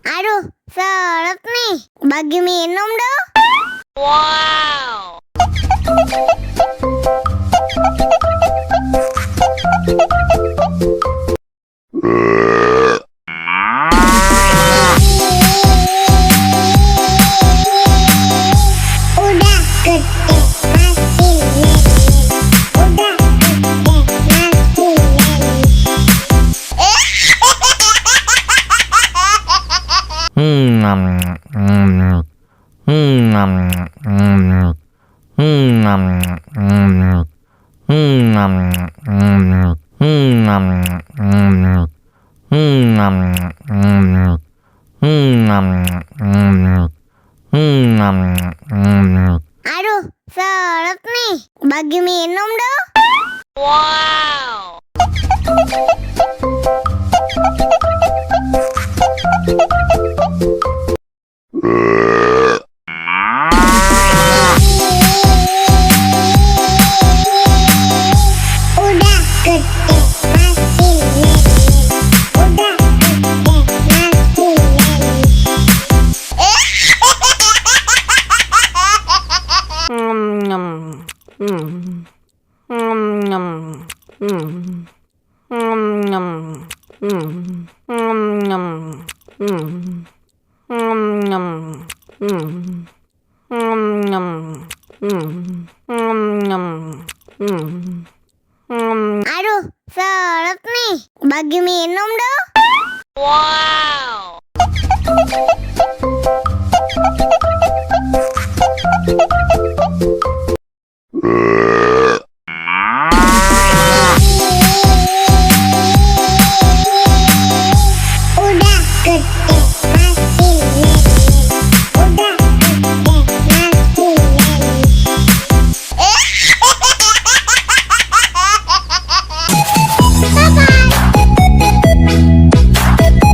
Aduh, seret nih. Bagi minum dong. Wow. Udah gede masih nenek. Udah gede masih Aduh, seret nih. Bagi minum dong. Wow. Udah gede masih nenek. Udah gede Aduh, seret nih. Bagi minum dong. Wow.